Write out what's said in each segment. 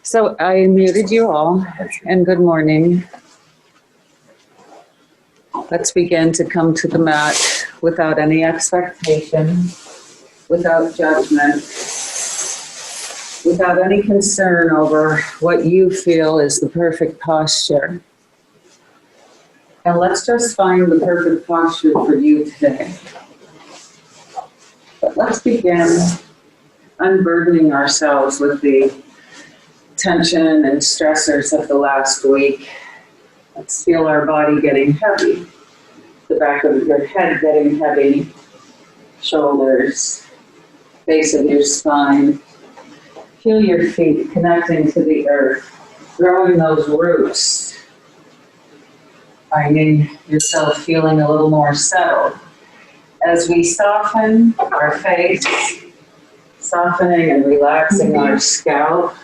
So I muted you all, and good morning. Let's begin to come to the mat without any expectation, without judgment, without any concern over what you feel is the perfect posture. And let's just find the perfect posture for you today. But let's begin unburdening ourselves with the tension and stressors of the last week. Let's feel our body getting heavy, the back of your head getting heavy, shoulders, base of your spine. Feel your feet connecting to the earth, growing those roots, finding yourself feeling a little more settled. As we soften our face, softening and relaxing our scalp,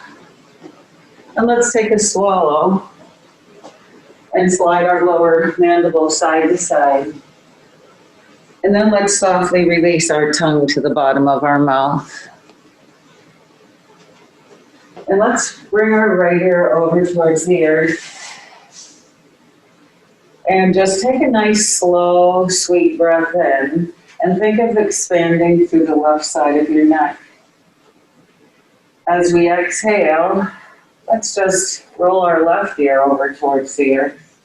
and let's take a swallow and slide our lower mandible side to side. And then let's softly release our tongue to the bottom of our mouth. And let's bring our right ear over towards the earth. And just take a nice, slow, sweet breath in. And think of expanding through the left side of your neck. As we exhale, let's just roll our left ear over towards the earth.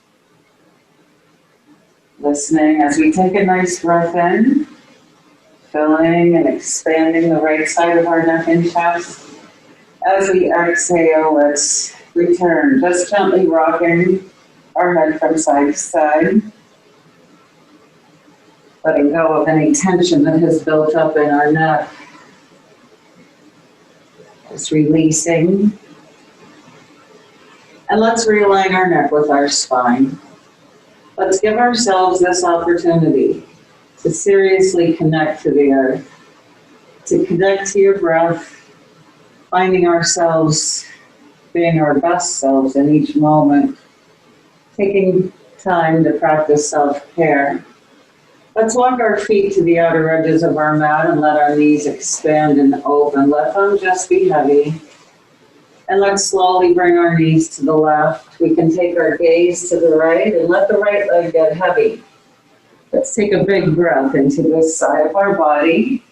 Listening as we take a nice breath in, filling and expanding the right side of our neck and chest. As we exhale, let's return, just gently rocking our head from side to side. Letting go of any tension that has built up in our neck. Just releasing. And let's realign our neck with our spine. Let's give ourselves this opportunity to seriously connect to the earth, to connect to your breath, finding ourselves being our best selves in each moment, taking time to practice self-care. Let's walk our feet to the outer edges of our mat and let our knees expand and open. Let them just be heavy. And let's slowly bring our knees to the left. We can take our gaze to the right and let the right leg get heavy. Let's take a big breath into this side of our body.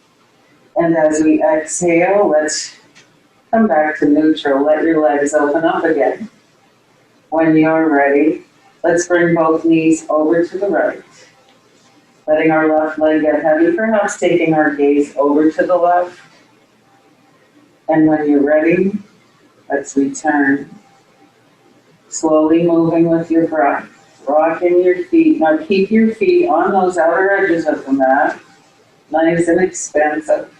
And as we exhale, let's come back to neutral. Let your legs open up again. When you're ready, let's bring both knees over to the right. Letting our left leg get heavy, perhaps taking our gaze over to the left. And when you're ready, let's return. Slowly moving with your breath, rocking your feet. Now keep your feet on those outer edges of the mat, nice and expansive.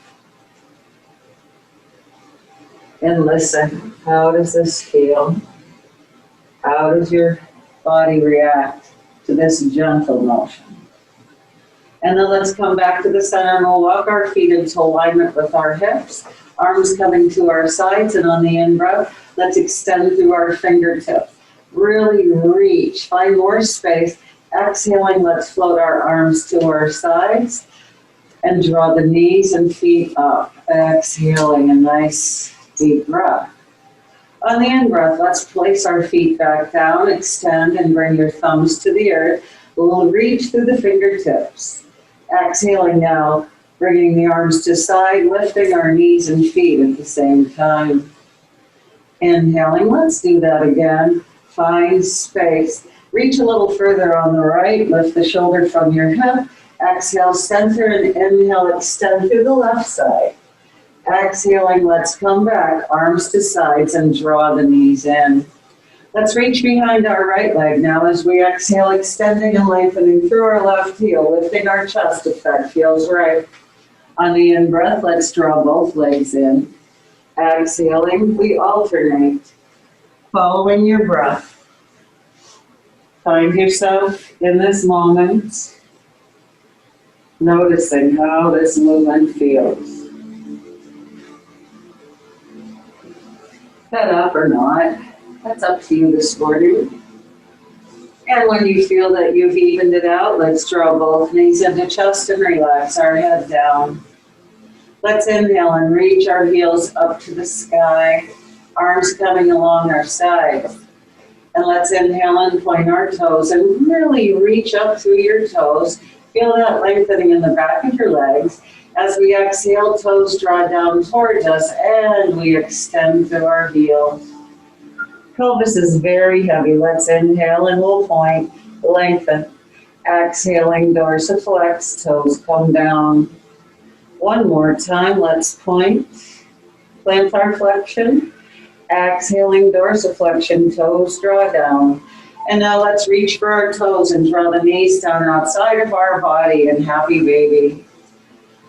And listen, how does this feel? How does your body react to this gentle motion? And then let's come back to the center and we'll walk our feet into alignment with our hips. Arms coming to our sides, and on the in-breath, let's extend through our fingertips. Really reach, find more space. Exhaling, let's float our arms to our sides and draw the knees and feet up. Exhaling, a nice deep breath. On the in-breath, let's place our feet back down, extend, and bring your thumbs to the earth. We'll reach through the fingertips. Exhaling now, bringing the arms to side, lifting our knees and feet at the same time. Inhaling, let's do that again. Find space. Reach a little further on the right, lift the shoulder from your hip. Exhale, center, and inhale, extend through the left side. Exhaling, let's come back, arms to sides, and draw the knees in. Let's reach behind our right leg now as we exhale, extending and lengthening through our left heel, lifting our chest if that feels right. On the in-breath, let's draw both legs in. Exhaling, we alternate, following your breath. Find yourself in this moment, noticing how this movement feels. Head up or not, that's up to you this morning. And when you feel that you've evened it out, let's draw both knees into chest and relax our head down. Let's inhale and reach our heels up to the sky. Arms coming along our sides. And let's inhale and point our toes and really reach up through your toes. Feel that lengthening in the back of your legs. As we exhale, toes draw down towards us and we extend through our heels. Pelvis is very heavy. Let's inhale and we'll point, lengthen. Exhaling, dorsiflex, toes come down. One more time, let's point. Plantar flexion. Exhaling, dorsiflexion, toes draw down. And now let's reach for our toes and draw the knees down outside of our body and happy baby.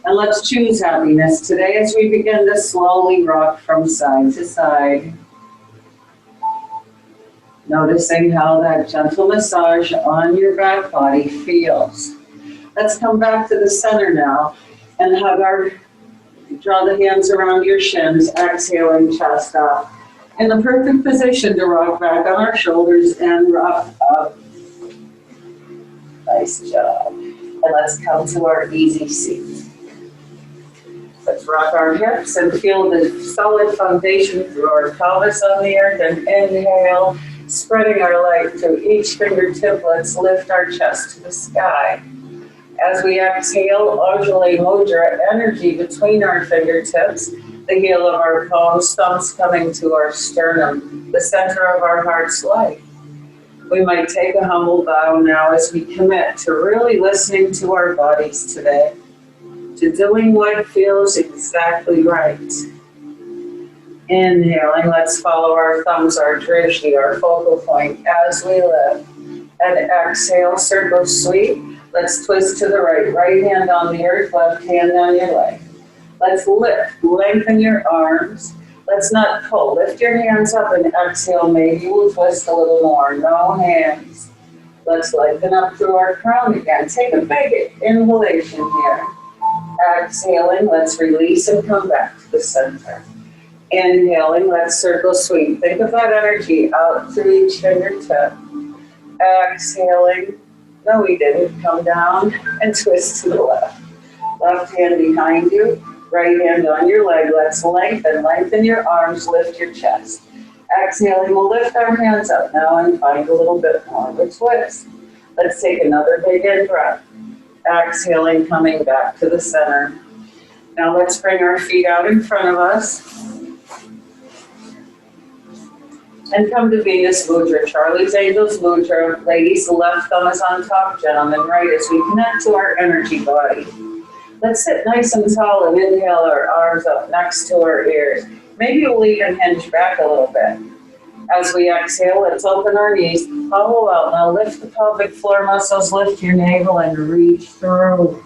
And let's choose happiness today as we begin to slowly rock from side to side. Noticing how that gentle massage on your back body feels. Let's come back to the center now and draw the hands around your shins, exhaling, chest up. In the perfect position to rock back on our shoulders and rock up. Nice job. And let's come to our easy seat. Let's rock our hips and feel the solid foundation through our pelvis on the earth and inhale. Spreading our light through each fingertip, let's lift our chest to the sky. As we exhale, Ujjayi Mudra, energy between our fingertips, the heel of our palms, thumbs coming to our sternum, the center of our heart's light. We might take a humble bow now as we commit to really listening to our bodies today, to doing what feels exactly right. Inhaling, let's follow our thumbs, our drishti, our focal point as we lift. And exhale, circle sweep. Let's twist to the right. Right hand on the earth, left hand on your leg. Let's lift, lengthen your arms. Let's not pull. Lift your hands up and exhale. Maybe we'll twist a little more. No hands. Let's lengthen up through our crown again. Take a big inhalation here. Exhaling, let's release and come back to the center. Inhaling, let's circle sweep. Think of that energy out through each fingertip. Exhaling, no we didn't, come down and twist to the left. Left hand behind you, right hand on your leg. Let's lengthen your arms, lift your chest. Exhaling, we'll lift our hands up now and find a little bit more of a twist. Let's take another big in breath. Exhaling, coming back to the center. Now let's bring our feet out in front of us. And come to Venus Mudra, Charlie's Angels Mudra. Ladies, the left thumb is on top, gentlemen, right, as we connect to our energy body. Let's sit nice and tall and inhale our arms up next to our ears. Maybe we'll even hinge back a little bit. As we exhale, let's open our knees, hollow out. Now lift the pelvic floor muscles, lift your navel and reach through.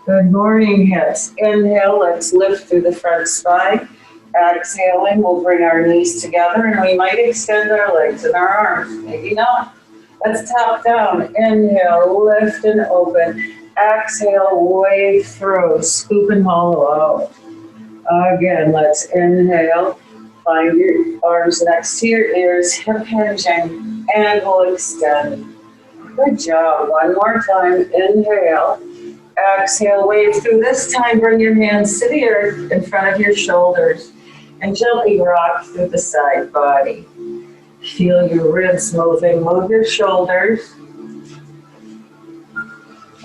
Good morning, hips. Inhale, let's lift through the front spine. Exhaling, we'll bring our knees together and we might extend our legs and our arms. Maybe not. Let's tap down. Inhale, lift and open. Exhale, wave through, scoop and hollow out. Again, let's inhale. Find your arms next to your ears, hip hinging, and we'll extend. Good job. One more time. Inhale. Exhale, wave through. This time, bring your hands to the earth in front of your shoulders and gently rock through the side body. Feel your ribs moving. Move your shoulders.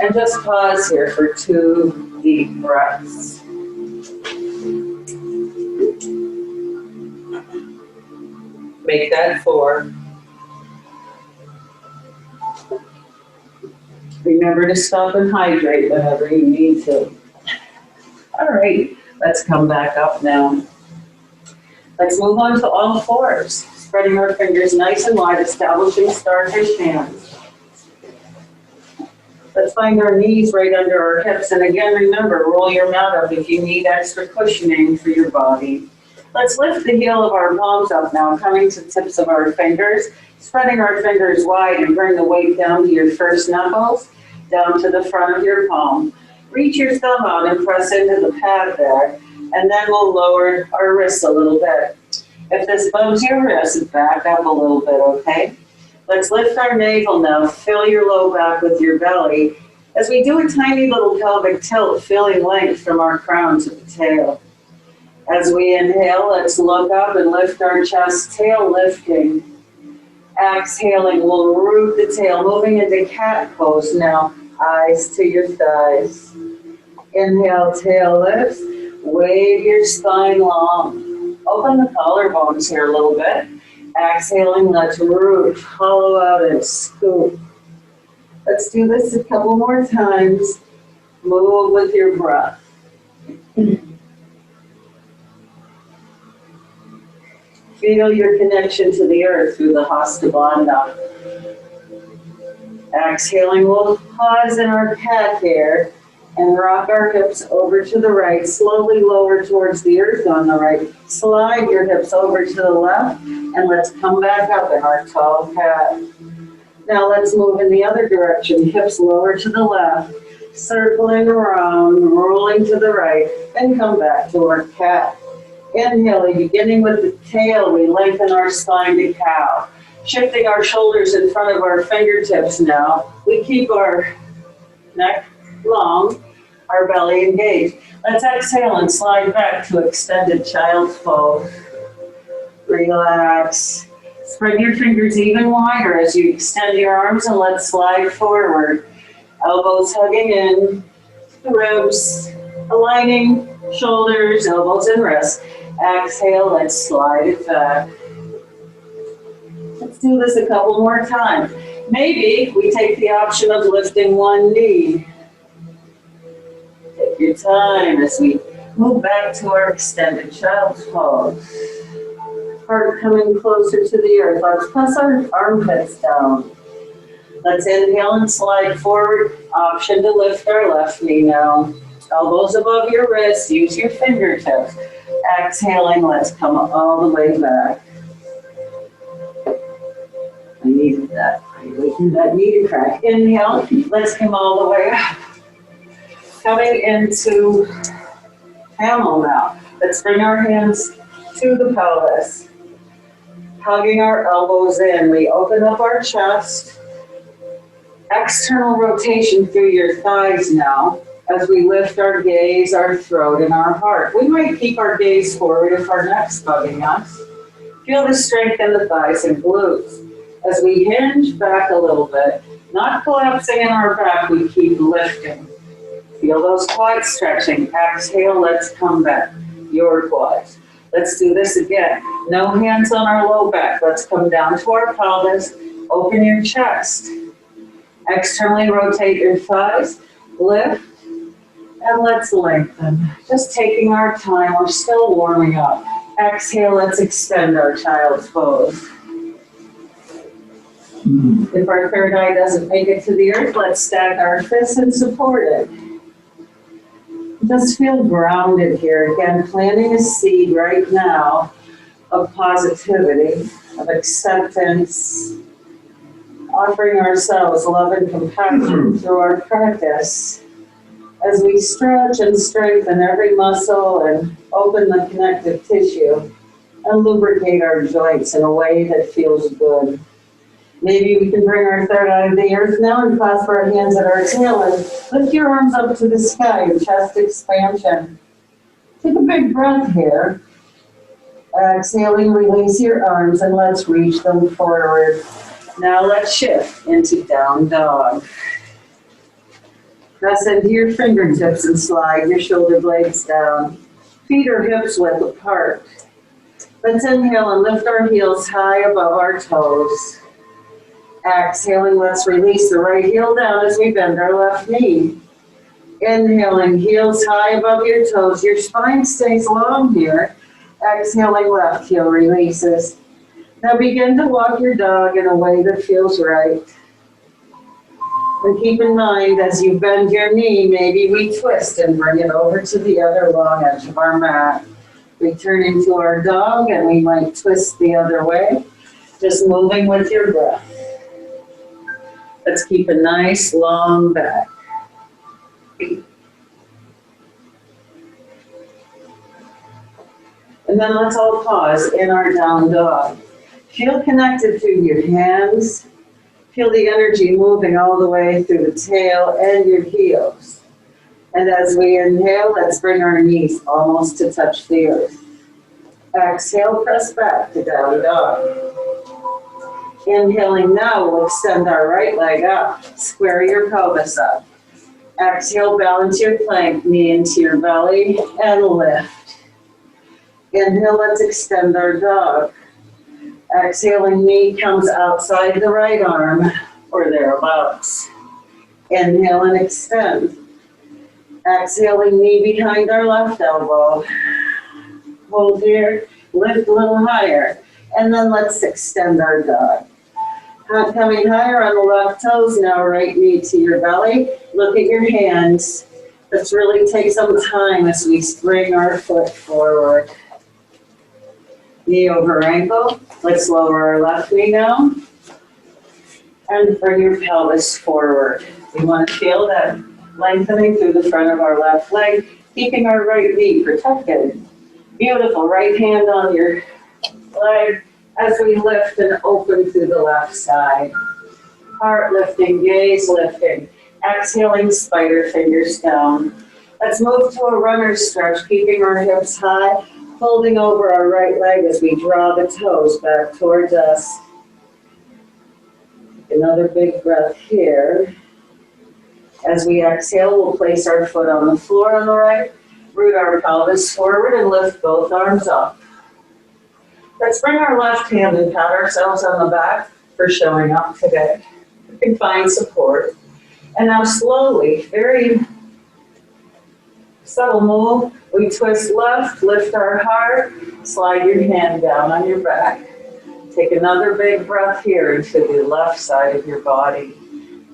And just pause here for 2 deep breaths. Make that 4. Remember to stop and hydrate whenever you need to. All right, let's come back up now. Let's move on to all fours, spreading our fingers nice and wide, establishing starfish hands. Let's find our knees right under our hips, and again, remember, roll your mat up if you need extra cushioning for your body. Let's lift the heel of our palms up now, coming to the tips of our fingers, spreading our fingers wide and bring the weight down to your first knuckles, down to the front of your palm. Reach your thumb out and press into the pad there, and then we'll lower our wrists a little bit. If this bumps your wrist, back up a little bit, okay? Let's lift our navel now, fill your low back with your belly, as we do a tiny little pelvic tilt, feeling length from our crown to the tail. As we inhale, let's look up and lift our chest, tail lifting. Exhaling, we'll root the tail, moving into cat pose now, eyes to your thighs. Inhale, tail lifts, wave your spine long. Open the collarbones here a little bit. Exhaling, let's root, hollow out and scoop. Let's do this a couple more times. Move with your breath. Feel your connection to the earth through the Hasta Bandha. Exhaling, we'll pause in our cat here and rock our hips over to the right. Slowly lower towards the earth on the right. Slide your hips over to the left and let's come back up in our tall cat. Now let's move in the other direction. Hips lower to the left, circling around, rolling to the right, and come back to our cat. Inhaling, beginning with the tail, we lengthen our spine to cow. Shifting our shoulders in front of our fingertips now. We keep our neck long, our belly engaged. Let's exhale and slide back to extended child's pose. Relax. Spread your fingers even wider as you extend your arms and let's slide forward. Elbows hugging in, ribs aligning, shoulders, elbows and wrists. Exhale, let's slide it back. Let's do this a couple more times. Maybe we take the option of lifting one knee. Take your time as we move back to our extended child's pose. Heart coming closer to the earth. Let's press our armpits down. Let's inhale and slide forward. Option to lift our left knee now. Elbows above your wrists. Use your fingertips. Exhaling, let's come all the way back. I needed that. That knee to crack. Inhale, let's come all the way up. Coming into camel now. Let's bring our hands to the pelvis. Hugging our elbows in. We open up our chest. External rotation through your thighs now. As we lift our gaze, our throat, and our heart. We might keep our gaze forward if our neck's bugging us. Feel the strength in the thighs and glutes. As we hinge back a little bit, not collapsing in our back, we keep lifting. Feel those quads stretching. Exhale, let's come back. Your quads. Let's do this again. No hands on our low back. Let's come down to our pelvis. Open your chest. Externally rotate your thighs. Lift. And let's lengthen. Just taking our time. We're still warming up. Exhale, let's extend our child's pose. If our third eye doesn't make it to the earth, let's stack our fists and support it. Just feel grounded here. Again, planting a seed right now of positivity, of acceptance, offering ourselves love and compassion through our practice. As we stretch and strengthen every muscle and open the connective tissue and lubricate our joints in a way that feels good. Maybe we can bring our third eye to the earth now and clasp our hands at our tail and lift your arms up to the sky in chest expansion. Take a big breath here. Exhaling, release your arms and let's reach them forward. Now let's shift into down dog. Press into your fingertips and slide your shoulder blades down. Feet or hips width apart. Let's inhale and lift our heels high above our toes. Exhaling, let's release the right heel down as we bend our left knee. Inhaling, heels high above your toes. Your spine stays long here. Exhaling, left heel releases. Now begin to walk your dog in a way that feels right. And keep in mind, as you bend your knee, maybe we twist and bring it over to the other long edge of our mat. Returning to our dog, and we might twist the other way. Just moving with your breath. Let's keep a nice long back. And then let's all pause in our down dog. Feel connected through your hands. Feel the energy moving all the way through the tail and your heels. And as we inhale, let's bring our knees almost to touch the earth. Exhale, press back to down dog. Inhaling now, we'll extend our right leg up. Square your pelvis up. Exhale, balance your plank, knee into your belly, and lift. Inhale, let's extend our dog. Exhaling, knee comes outside the right arm, or thereabouts. Inhale and extend. Exhaling, knee behind our left elbow. Hold here, lift a little higher, and then let's extend our dog. Coming higher on the left toes, now right knee to your belly. Look at your hands. Let's really take some time as we spring our foot forward. Knee over ankle. Let's lower our left knee down. And bring your pelvis forward. We want to feel that lengthening through the front of our left leg, keeping our right knee protected. Beautiful. Right hand on your leg as we lift and open through the left side. Heart lifting, gaze lifting. Exhaling, spider fingers down. Let's move to a runner's stretch, keeping our hips high, folding over our right leg as we draw the toes back towards us. Another big breath here. As we exhale, we'll place our foot on the floor on the right, root our pelvis forward and lift both arms up. Let's bring our left hand and pat ourselves on the back for showing up today. We can find support. And now slowly, very subtle move, we twist left, lift our heart, slide your hand down on your back. Take another big breath here into the left side of your body.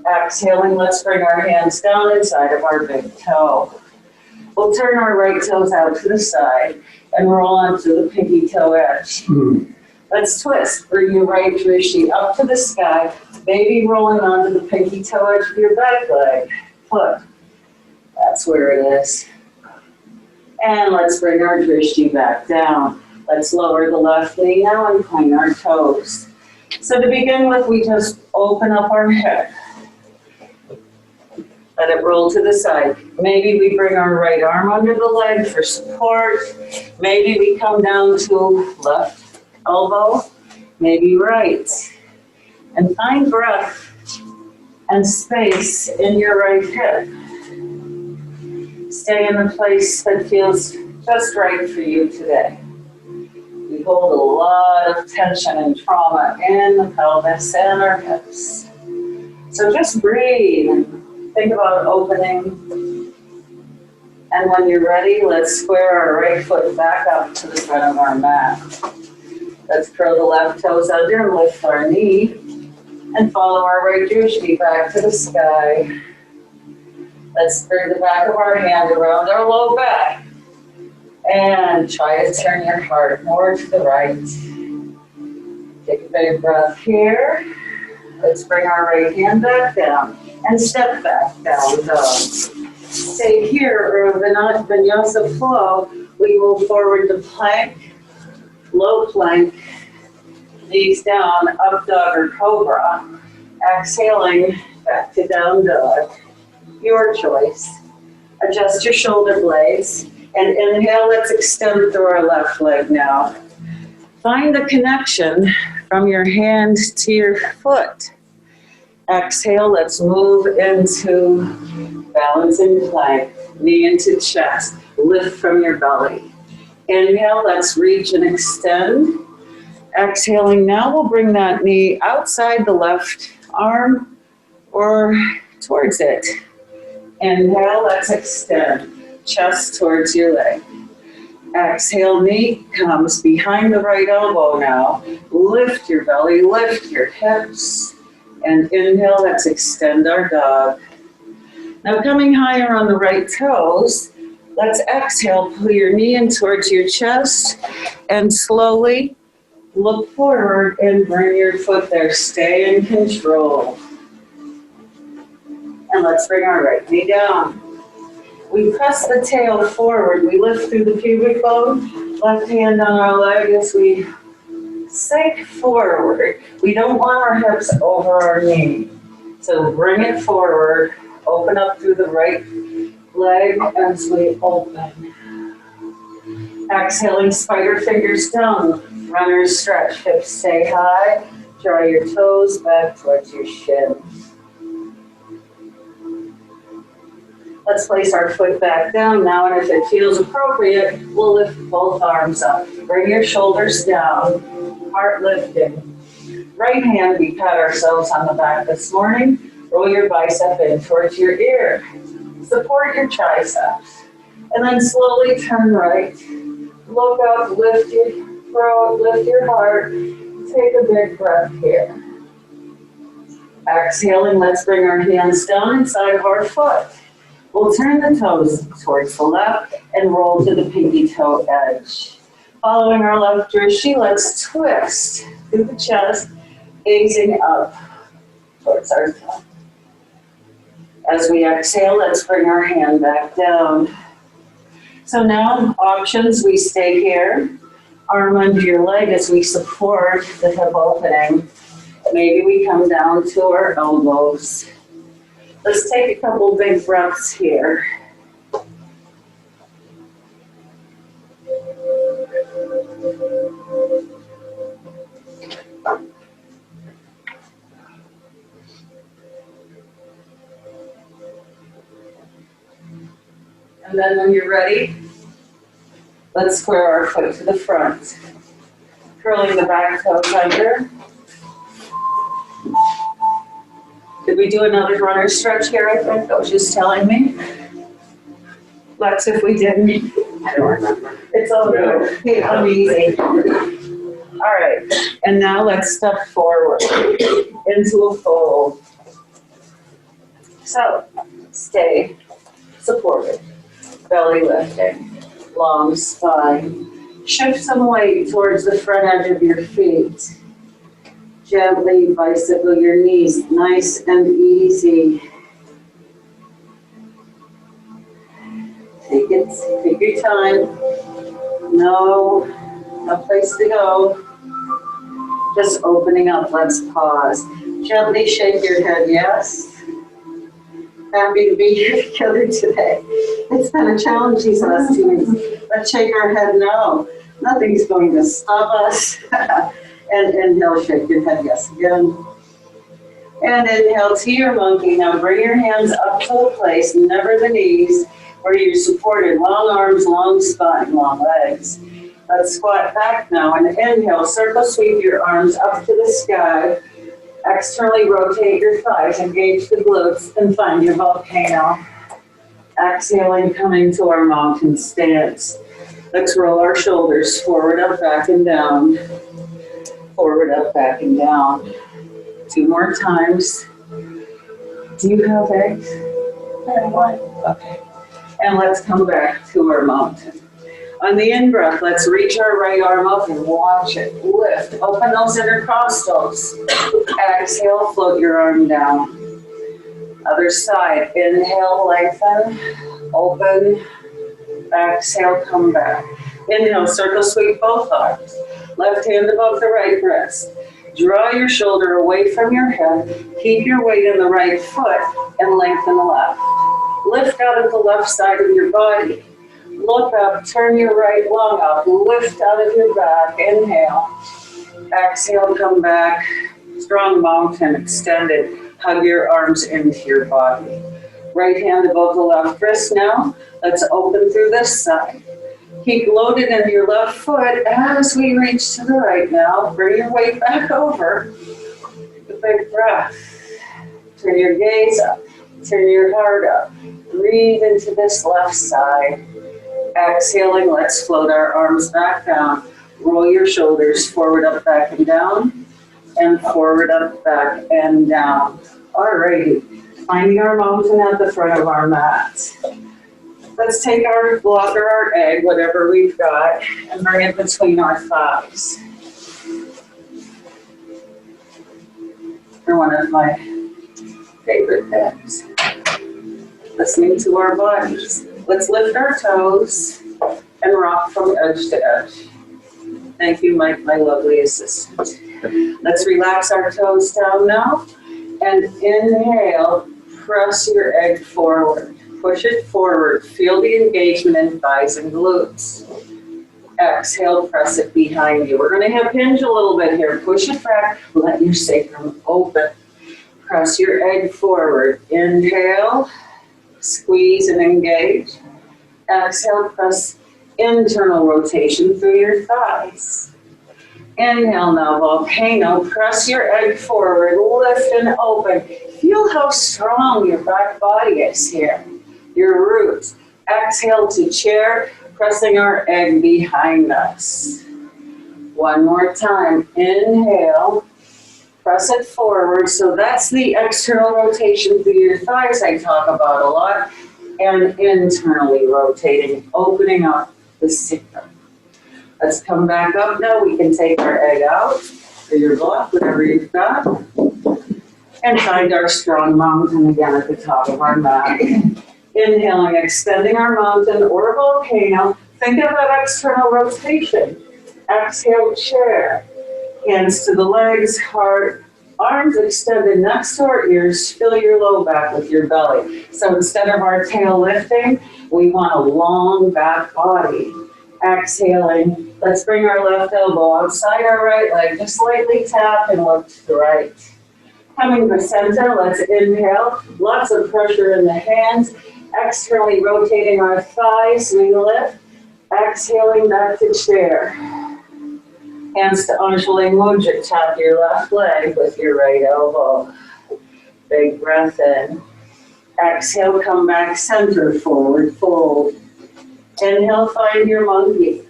Exhaling, let's bring our hands down inside of our big toe. We'll turn our right toes out to the side and roll onto the pinky toe edge. Let's twist. Bring your right drishti up to the sky, maybe rolling onto the pinky toe edge of your back leg. Foot. That's where it is. And let's bring our drishti back down. Let's lower the left knee now and point our toes. So to begin with, we just open up our hip. Let it roll to the side. Maybe we bring our right arm under the leg for support. Maybe we come down to left elbow, maybe right. And find breath and space in your right hip. Stay in the place that feels just right for you today. We hold a lot of tension and trauma in the pelvis and our hips. So just breathe and think about opening. And when you're ready, let's square our right foot back up to the front of our mat. Let's curl the left toes under and lift our knee. And follow our right drishti back to the sky. Let's bring the back of our hand around our low back. And try to turn your heart more to the right. Take a big breath here. Let's bring our right hand back down and step back down dog. Stay here, or Vinyasa flow. We move forward to plank, low plank, knees down, up dog or cobra. Exhaling back to down dog. Your choice. Adjust your shoulder blades. And inhale, let's extend through our left leg now. Find the connection from your hand to your foot. Exhale, let's move into balancing plank. Knee into chest. Lift from your belly. Inhale, let's reach and extend. Exhaling, now we'll bring that knee outside the left arm or towards it. Inhale, let's extend. Chest towards your leg. Exhale, knee comes behind the right elbow now. Lift your belly, lift your hips. And inhale, let's extend our dog. Now coming higher on the right toes, let's exhale, pull your knee in towards your chest and slowly look forward and bring your foot there. Stay in control. And let's bring our right knee down. We press the tail forward. We lift through the pubic bone. Left hand on our leg as we sink forward. We don't want our hips over our knee. So bring it forward. Open up through the right leg as we open. Exhaling, spider fingers down. Runner's stretch, hips stay high. Draw your toes back towards your shins. Let's place our foot back down now, and if it feels appropriate, we'll lift both arms up. Bring your shoulders down, heart lifting. Right hand, we pat ourselves on the back this morning. Roll your bicep in towards your ear. Support your triceps. And then slowly turn right. Look up, lift your throat, lift your heart. Take a big breath here. Exhaling, let's bring our hands down inside of our foot. We'll turn the toes towards the left and roll to the pinky toe edge. Following our left drishti, let's twist through the chest, gazing up towards our thumb. As we exhale, let's bring our hand back down. So now, options, we stay here. Arm under your leg as we support the hip opening. Maybe we come down to our elbows. Let's take a couple big breaths here. And then when you're ready, let's square our foot to the front. Curling the back toes under. Did we do another runner stretch here, I think? That was just telling me. Lex, if we didn't. I don't remember. It's all good. Hey, I'm easy. All right, and now let's step forward into a fold. So, stay supported. Belly lifting, long spine. Shift some weight towards the front edge of your feet. Gently bicycle your knees, nice and easy. Take your time. No place to go. Just opening up, let's pause. Gently shake your head, yes. Happy to be here together today. It's been a challenge these last 2 weeks. Let's shake our head no. Nothing's going to stop us. And inhale, shake your head, yes again. And inhale to your monkey. Now bring your hands up to a place, never the knees, where you're supported. Long arms, long spine, long legs. Let's squat back now and inhale, circle sweep your arms up to the sky. Externally rotate your thighs, engage the glutes, and find your volcano. Exhaling, coming to our mountain stance. Let's roll our shoulders forward, up, back, and down. Forward, up, back, and down. 2 more times. Do you have eggs? I have one. Okay. And let's come back to our mountain. On the in-breath, let's reach our right arm up and watch it lift. Open those intercostals. Exhale, float your arm down. Other side. Inhale, lengthen. Open. Exhale, come back. Inhale, circle sweep both arms. Left hand above the right breast. Draw your shoulder away from your head. Keep your weight in the right foot and lengthen the left. Lift out of the left side of your body. Look up, turn your right lung up, lift out of your back, inhale. Exhale, come back. Strong mountain, extended. Hug your arms into your body. Right hand above the left wrist now. Let's open through this side. Keep loaded into your left foot as we reach to the right now. Bring your weight back over. Take a big breath. Turn your gaze up. Turn your heart up. Breathe into this left side. Exhaling, let's float our arms back down. Roll your shoulders forward, up, back, and down. And forward, up, back, and down. Alrighty. Finding our mountain at the front of our mat. Let's take our block or our egg, whatever we've got, and bring it between our thighs. They're one of my favorite things. Listening to our bodies. Let's lift our toes and rock from edge to edge. Thank you, my lovely assistant. Let's relax our toes down now. And inhale, press your egg forward. Push it forward. Feel the engagement in thighs and glutes. Exhale, press it behind you. We're going to hip hinge a little bit here. Push it back. Let your sacrum open. Press your egg forward. Inhale, squeeze and engage. Exhale, press internal rotation through your thighs. Inhale now, volcano. Press your egg forward. Lift and open. Feel how strong your back body is here. Your roots. Exhale to chair, pressing our egg behind us. One more time. Inhale. Press it forward. So that's the external rotation through your thighs I talk about a lot. And internally rotating, opening up the sacrum. Let's come back up now. We can take our egg out, or your block, whatever you've got. And find our strong mountain again at the top of our mat. Inhaling, extending our mountain or volcano. Think of that external rotation. Exhale, chair. Hands to the legs, heart, arms extended next to our ears. Fill your low back with your belly. So instead of our tail lifting, we want a long back body. Exhaling, let's bring our left elbow outside our right leg. Just slightly tap and look to the right. Coming to center, let's inhale. Lots of pressure in the hands. Externally rotating our thighs, we lift. Exhaling back to chair. Hands to Anjali Mudra. Tap your left leg with your right elbow. Big breath in. Exhale, come back center, forward fold. Inhale, find your monkey.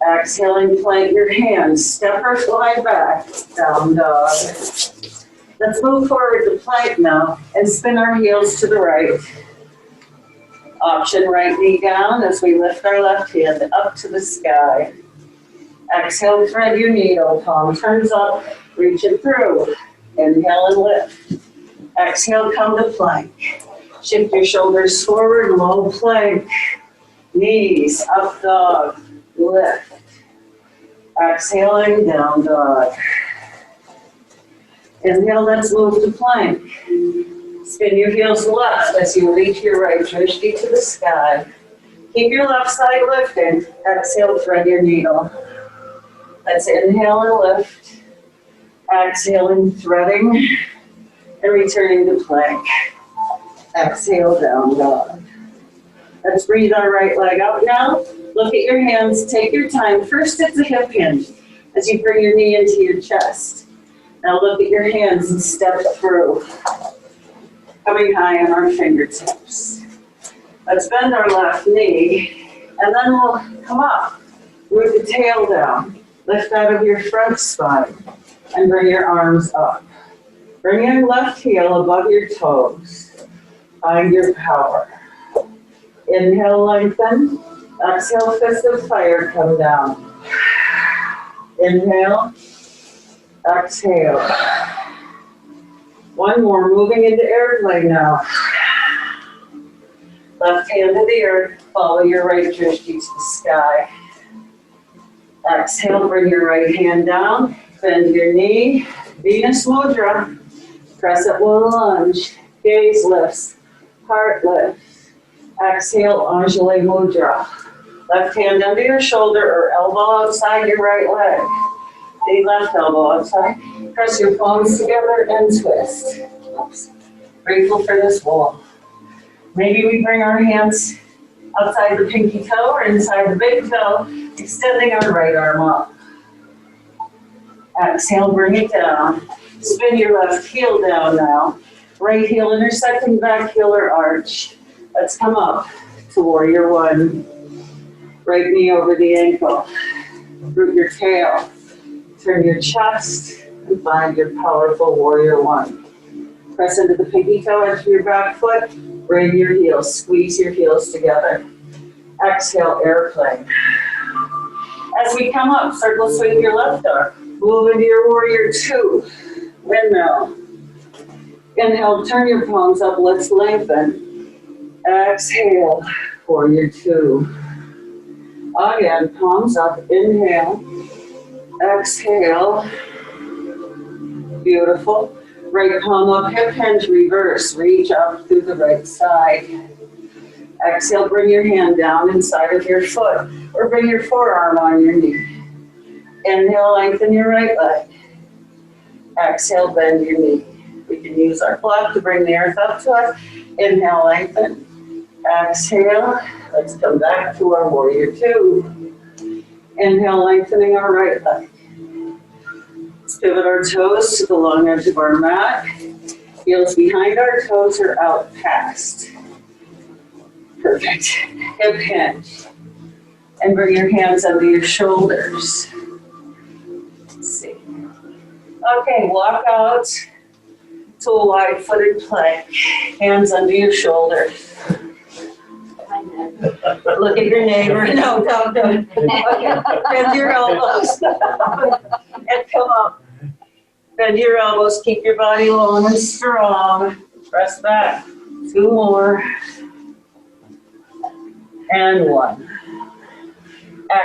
Exhaling, plant your hands. Step or slide back. Down dog. Let's move forward to plank now and spin our heels to the right. Option right knee down as we lift our left hand up to the sky. Exhale, thread your needle. Palm turns up. Reach it through. Inhale and lift. Exhale, come to plank. Shift your shoulders forward, low plank. Knees, up dog, lift. Exhaling, down dog. Inhale, let's move to plank. Spin your heels left as you reach your right drishti to the sky. Keep your left side lifting. Exhale, thread your needle. Let's inhale and lift. Exhaling, threading, and returning to plank. Exhale, down dog. Let's breathe our right leg out now. Look at your hands, take your time. First, it's a hip hinge as you bring your knee into your chest. Now look at your hands and step through. Coming high on our fingertips. Let's bend our left knee, and then we'll come up. Root the tail down. Lift out of your front spine, and bring your arms up. Bring your left heel above your toes. Find your power. Inhale, lengthen. Exhale, fist of fire, come down. Inhale. Exhale. One more, moving into airplane now. Left hand to the earth, follow your right drishti to the sky. Exhale, bring your right hand down, bend your knee, Venus Mudra. Press up, one lunge, gaze lifts, heart lifts. Exhale, Anjali Mudra. Left hand under your shoulder or elbow outside your right leg. The left elbow outside. Press your palms together and twist. Oops. Grateful for this wall. Maybe we bring our hands outside the pinky toe or inside the big toe, extending our right arm up. Exhale, bring it down. Spin your left heel down now. Right heel intersecting back heel or arch. Let's come up to warrior one. Right knee over the ankle. Root your tail. Turn your chest and find your powerful warrior one. Press into the pinky toe, into your back foot. Bring your heels, squeeze your heels together. Exhale, airplane. As we come up, circle swing your left arm. Move into your warrior two. Windmill. Inhale, turn your palms up, let's lengthen. Exhale, warrior two. Again, palms up, inhale. Exhale. Beautiful. Right palm up, hip hinge, reverse. Reach up through the right side. Exhale, bring your hand down inside of your foot, or bring your forearm on your knee. Inhale, lengthen your right leg. Exhale, bend your knee. We can use our block to bring the earth up to us. Inhale, lengthen. Exhale. Let's come back to our warrior two. Inhale, lengthening our right leg. Let's pivot our toes to the long edge of our mat. Heels behind our toes or out past. Perfect. Hip hinge. And bring your hands under your shoulders. Let's see. Okay, walk out to a wide-footed plank. Hands under your shoulders. Look at your neighbor. No, don't. Okay, bend your elbows. And come up. Bend your elbows. Keep your body long and strong. Press back. 2 more. And 1.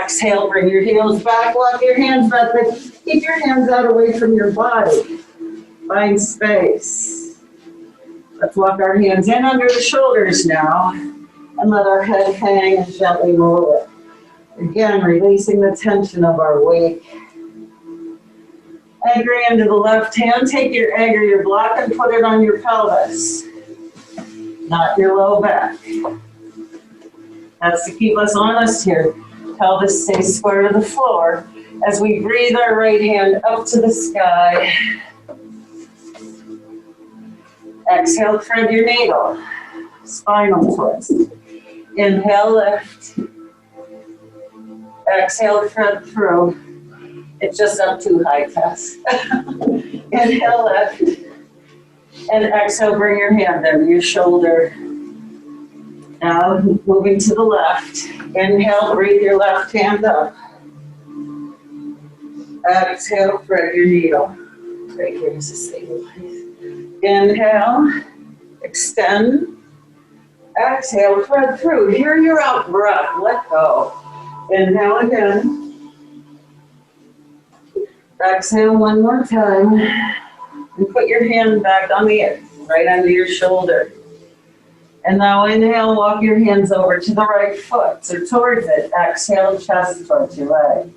Exhale, bring your heels back, walk your hands back, but keep your hands out away from your body. Find space. Let's walk our hands in under the shoulders now, and let our head hang and gently roll it. Again, releasing the tension of our weight. Anchoring into the left hand, take your anchor, your block, and put it on your pelvis, not your low back. That's to keep us honest here. Pelvis stays square to the floor as we breathe our right hand up to the sky. Exhale, thread your needle. Spinal twist. Inhale, lift. Exhale, thread through. It's just up too high, Tess. Inhale, lift. And exhale, bring your hand under your shoulder. Now, moving to the left. Inhale, breathe your left hand up. Exhale, thread your needle. Right here is a stable place. Inhale, extend. Exhale, thread through. Here you're out breath. Let go. Inhale again. Exhale 1 more time. And put your hand back on the earth, right under your shoulder. And now inhale, walk your hands over to the right foot, so towards it. Exhale, chest towards your leg.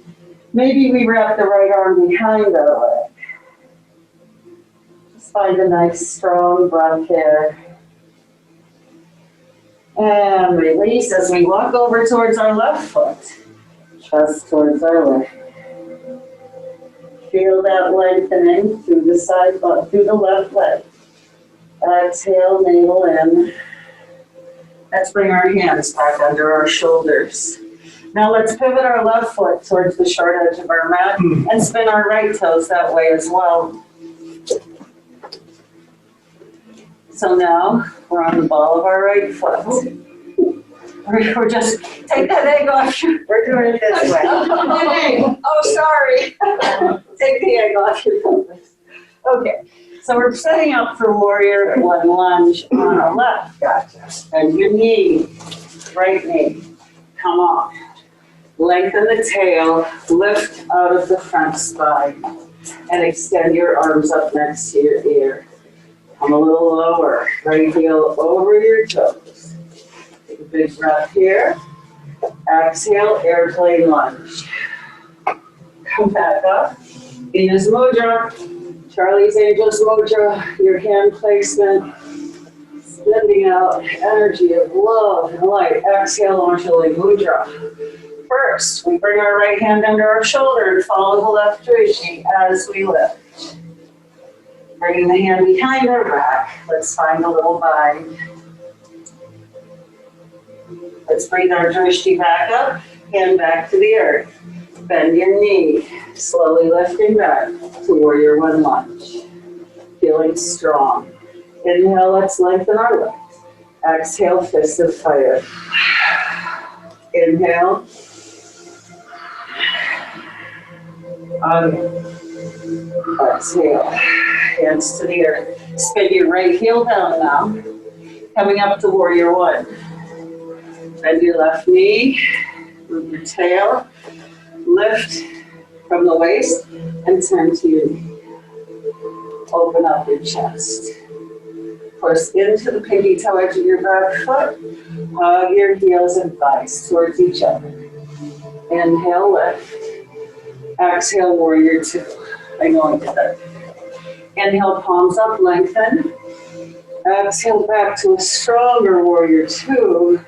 Maybe we wrap the right arm behind our leg. Just find a nice strong breath here. And release as we walk over towards our left foot. Chest towards our leg. Feel that lengthening through the side, through the left leg. Exhale, navel in. Let's bring our hands back under our shoulders. Now let's pivot our left foot towards the short edge of our mat and spin our right toes that way as well. So now we're on the ball of our right foot. We're just, take that egg off. We're doing it this way. Oh, sorry. Take the egg off your pelvis. Okay. So we're setting up for warrior one lunge on our left. Gotcha. And your knee, right knee, come off. Lengthen the tail, lift out of the front spine, and extend your arms up next to your ear. Come a little lower, right heel over your toes. Take a big breath here. Exhale, airplane lunge. Come back up. Venus Mudra. Charlie's Angels Mudra, your hand placement, sending out energy of love and light. Exhale, Anjali Mudra. First, we bring our right hand under our shoulder and follow the left drishti as we lift. Bringing the hand behind our back, let's find a little bind. Let's bring our drishti back up, hand back to the earth. Bend your knee, slowly lifting back to warrior one lunge. Feeling strong. Inhale, let's lengthen our legs. Exhale, fist of fire. Inhale. Exhale. Hands to the earth. Spin your right heel down now. Coming up to warrior one. Bend your left knee. Move your tail. Lift from the waist and turn to your knee. Open up your chest. push into the pinky toe edge of your back foot. Hug your heels and thighs towards each other. Inhale, lift. Exhale, warrior two. I know I did that. Inhale, palms up, lengthen. Exhale, back to a stronger warrior two.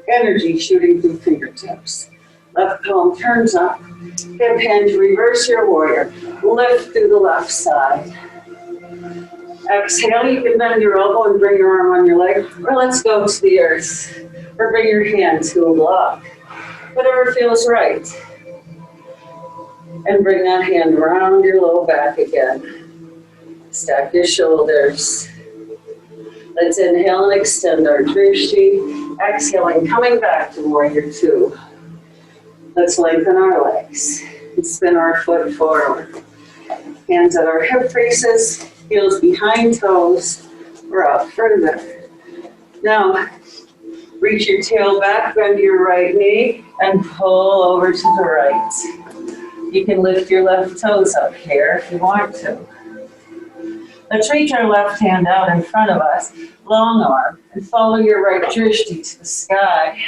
Energy shooting through fingertips. Left palm turns up. Hip hinge, reverse your warrior. Lift through the left side. Exhale, you can bend your elbow and bring your arm on your leg. Or let's go to the earth. Or bring your hand to a block. Whatever feels right. And bring that hand around your low back again. Stack your shoulders. Let's inhale and extend our drishti. Exhaling, coming back to warrior two. Let's lengthen our legs and spin our foot forward. Hands at our hip creases, heels behind toes, or out further. Now, reach your tail back, bend your right knee, and pull over to the right. You can lift your left toes up here if you want to. Let's reach our left hand out in front of us, long arm, and follow your right drishti to the sky.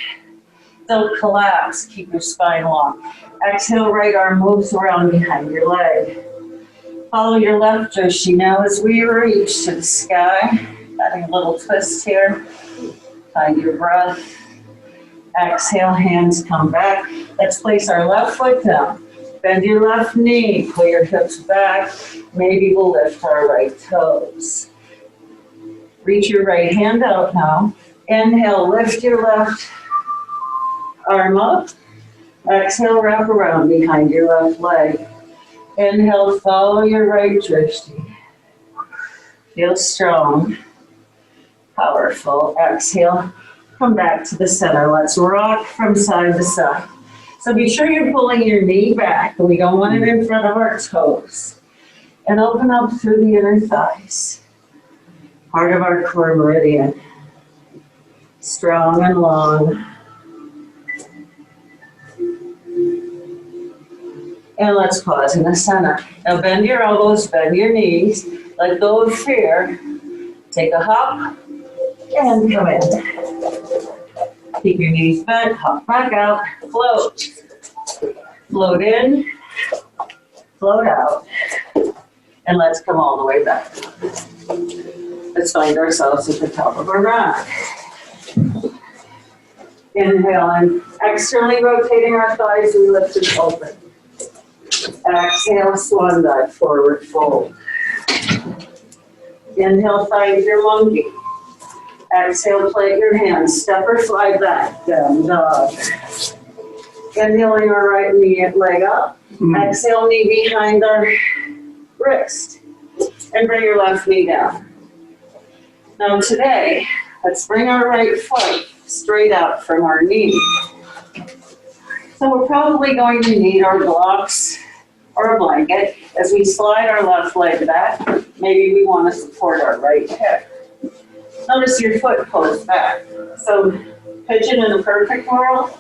Don't collapse, keep your spine long. Exhale, right arm moves around behind your leg. Follow your left drishti now as we reach to the sky. Adding a little twist here. Find your breath. Exhale, hands come back. Let's place our left foot down. Bend your left knee, pull your hips back. Maybe we'll lift our right toes. Reach your right hand out now. Inhale, lift your left arm up. Exhale, wrap around behind your left leg. Inhale, follow your right drishti. Feel strong, powerful. Exhale, come back to the center. Let's rock from side to side. So be sure you're pulling your knee back. We don't want it in front of our toes. And open up through the inner thighs. Part of our core meridian. Strong and long. And let's pause in the center. Now bend your elbows, bend your knees. Let go of fear. Take a hop and come in. Keep your knees bent, hop back out, float. Float in, float out. And let's come all the way back. Let's find ourselves at the top of our mat. Inhale and externally rotating our thighs, we lift and open. Exhale, swan dive, forward fold. Inhale, find your monkey. Exhale, plate your hands, step or slide back, down dog. Inhaling our right knee and leg up. Exhale, knee behind our wrist. And bring your left knee down. Now today, let's bring our right foot straight out from our knee. So we're probably going to need our blocks or a blanket. As we slide our left leg back, maybe we want to support our right hip. Notice your foot pulls back. So pigeon in a perfect world,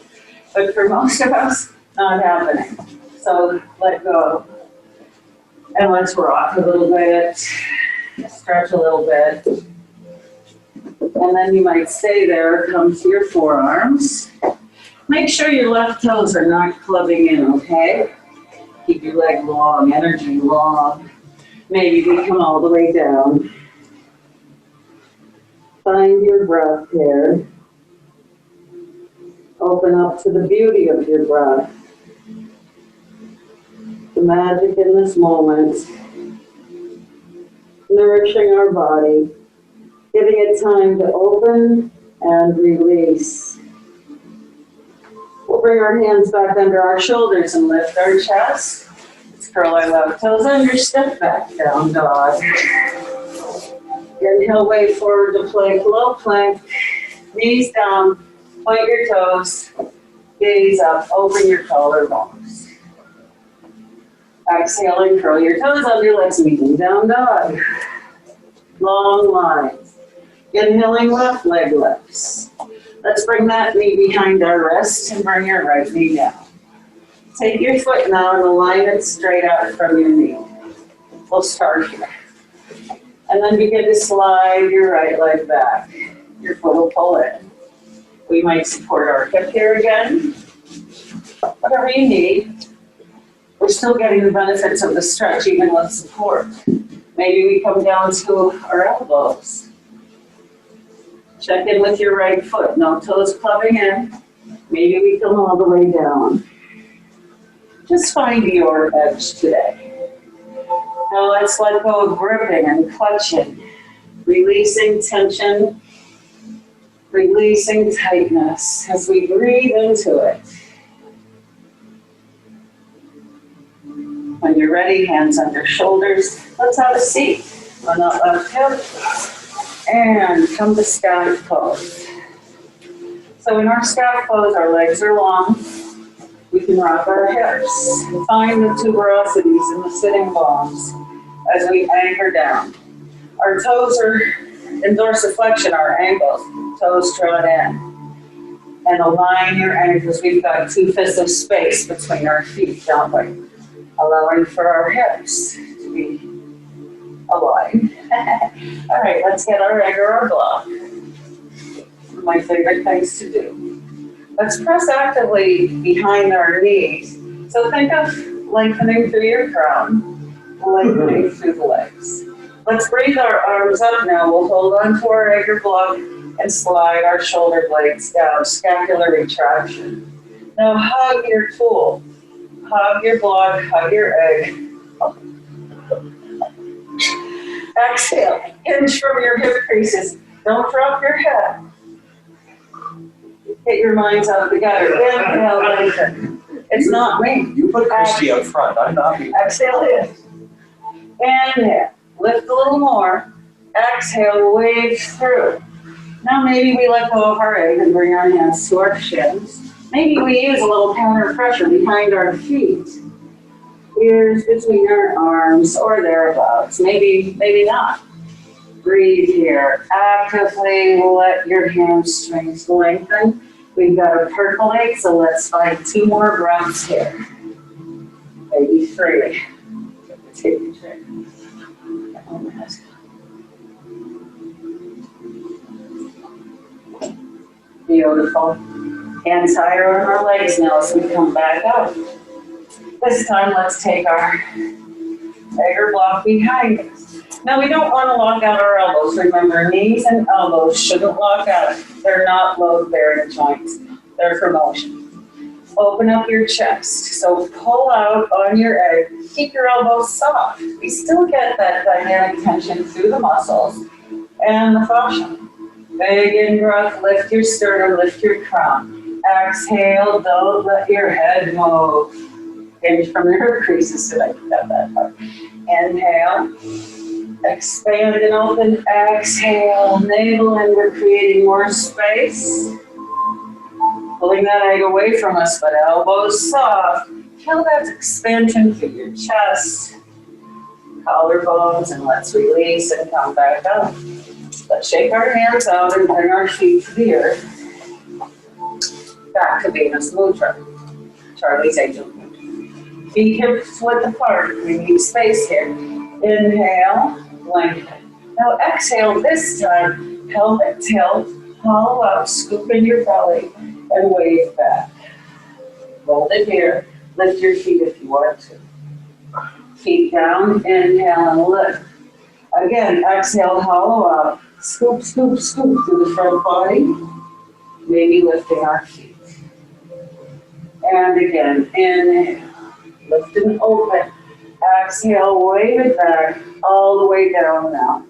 but for most of us, not happening. So let go. And let's rock a little bit, stretch a little bit. And then you might stay there, come to your forearms. Make sure your left toes are not clubbing in, okay? Keep your leg long, energy long. Maybe we come all the way down. Find your breath here. Open up to the beauty of your breath. The magic in this moment. Nourishing our body. Giving it time to open and release. We'll bring our hands back under our shoulders and lift our chest. Let's curl our left toes under, step back, down dog. Inhale, way forward to plank, low plank. Knees down, point your toes, gaze up, open your collarbones. Exhale and curl your toes under, let's meet down dog. Long lines. Inhaling, left leg lifts. Let's bring that knee behind our wrist and bring your right knee down. Take your foot now and align it straight out from your knee. We'll start here. And then begin to slide your right leg back. Your foot will pull in. We might support our hip here again. Whatever you need. We're still getting the benefits of the stretch even with support. Maybe we come down to our elbows. Check in with your right foot. No toes clubbing in. Maybe we come all the way down. Just find your edge today. Now let's let go of gripping and clutching. Releasing tension. Releasing tightness as we breathe into it. When you're ready, hands under shoulders. Let's have a seat on that left hip. And come to static pose. So in our static pose, our legs are long. We can rock our hips. Find the tuberosities in the sitting bones as we anchor down. Our toes are in dorsiflexion, our ankles, toes drawn in. And align your ankles. We've got 2/5 of space between our feet, don't we? Allowing for our hips to be aligned. All right, let's get our egg or our block. My favorite things to do. Let's press actively behind our knees. So think of lengthening through your crown, lengthening through the legs. Let's breathe our arms up now. We'll hold on to our egg or block and slide our shoulder blades down, scapular retraction. Now hug your tool. Hug your block, hug your egg. Exhale, hinge from your hip creases. Don't drop your head. Get your minds out together. Inhale, lengthen. It's not me. You put Christy up front, I'm not me. Exhale, in. Inhale, lift a little more. Exhale, wave through. Now maybe we let go of our egg and bring our hands to our shins. Maybe we use a little counter pressure behind our feet. Ears between our arms or thereabouts. Maybe not. Breathe here. Actively let your hamstrings lengthen. We've got to percolate, so let's find 2 more breaths here. Maybe 3. Take a drink. Beautiful. Hands higher on our legs now as we come back up. This time, let's take our egg or block behind us. Now, we don't want to lock out our elbows. Remember, knees and elbows shouldn't lock out. They're not load-bearing joints. They're for motion. Open up your chest. So pull out on your egg. Keep your elbows soft. We still get that dynamic tension through the muscles and the fascia. Big in-breath, lift your sternum, lift your crown. Exhale, don't let your head move. Hinge from your hip creases so I can get that part. Inhale, expand and open, exhale, navel in, we're creating more space. Pulling that egg away from us, but elbows soft. Feel that expansion through your chest, collarbones, and let's release and come back up. Let's shake our hands out and bring our feet to the earth. Back to Venus Mudra, Charlie's Angel Mudra. Feet hips width apart, we need space here. Inhale, lengthen. Now exhale this time, pelvic tilt, hollow out, scoop in your belly, and wave back. Hold it here, lift your feet if you want to. Feet down, inhale and lift. Again, exhale, hollow out, scoop, scoop, scoop through the front body, maybe lifting our feet. And again, inhale, lift and open. Exhale, wave it back, all the way down now.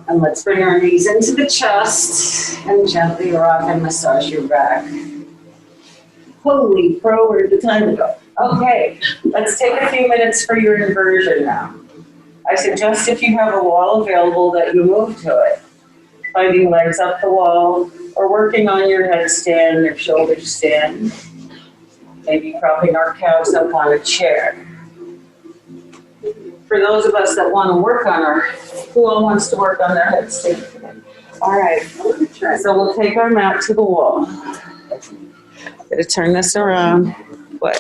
And let's bring our knees into the chest and gently rock and massage your back. Holy crow, where did the time go? Okay, let's take a few minutes for your inversion now. I suggest if you have a wall available that you move to it. Finding legs up the wall, or working on your headstand, your shoulder stand. Maybe propping our calves up on a chair. For those of us that want to work on who all wants to work on their headstand today? All right, so we'll take our mat to the wall. Gonna turn this around. What?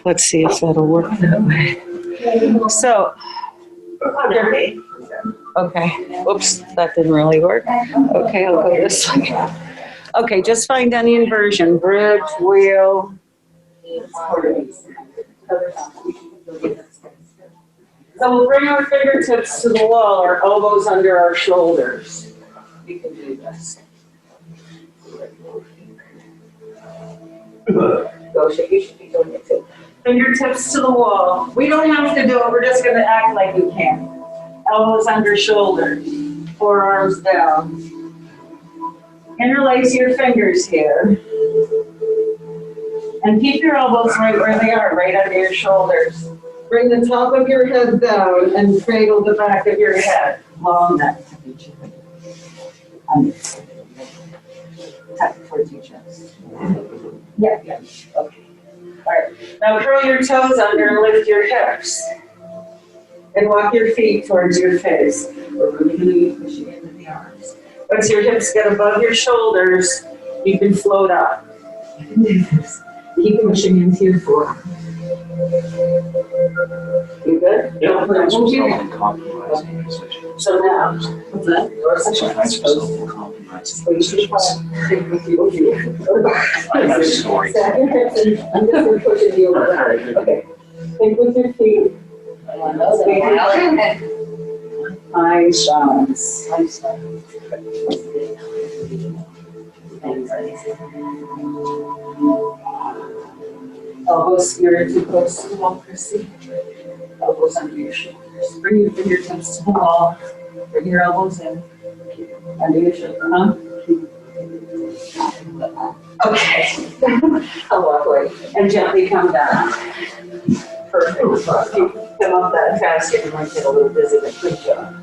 Let's see if that'll work that way. So, okay, oops, that didn't really work. Okay, I'll go this way. Okay, just find any inversion, bridge, wheel. So we'll bring our fingertips to the wall, our elbows under our shoulders. We can do this. Go, you should be doing it too. Fingertips to the wall. We don't have to do it, we're just gonna act like you can. Elbows under shoulders, forearms down. Interlace your fingers here. And keep your elbows right where they are, right under your shoulders. Bring the top of your head down and cradle the back of your head. Long neck. Tap towards your chest. Yeah, yeah, okay. All right, now curl your toes under and lift your hips. And walk your feet towards your face. We're really gonna be pushing into the arms. Once your hips get above your shoulders, you can float up. Keep pushing into your forearm. You good? Yeah. Move your- So now, what's that? I have stories. I'm just gonna push it you over. Okay. Think with your feet. High balance. Elbows here too close to the wall, Chrissy. Elbows under your shoulders. Bring your fingertips to the wall. Bring your elbows in. Under your shoulder, Okay. I'll walk away and gently come down. Perfect. Come up that fast, you might get a little dizzy, but good job.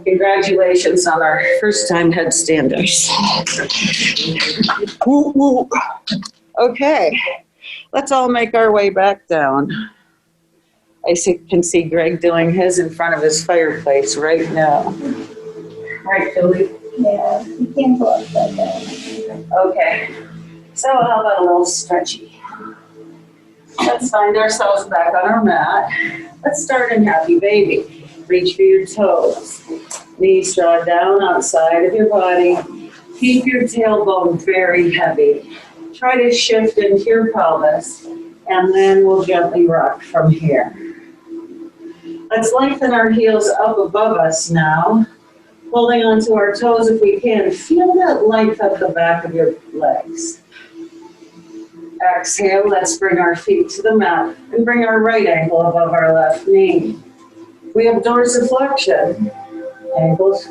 Congratulations on our first time headstanders. Woo, woo. Okay, let's all make our way back down. Can see Greg doing his in front of his fireplace right now. Right, Julie? Yeah, you can't go upside down. Okay, so how about a little stretchy? Let's find ourselves back on our mat. Let's start in happy baby. Reach for your toes. Knees draw down outside of your body. Keep your tailbone very heavy. Try to shift into your pelvis, and then we'll gently rock from here. Let's lengthen our heels up above us now. Holding onto our toes if we can. Feel that length at the back of your legs. Exhale, let's bring our feet to the mat and bring our right ankle above our left knee. We have dorsiflexion, ankles,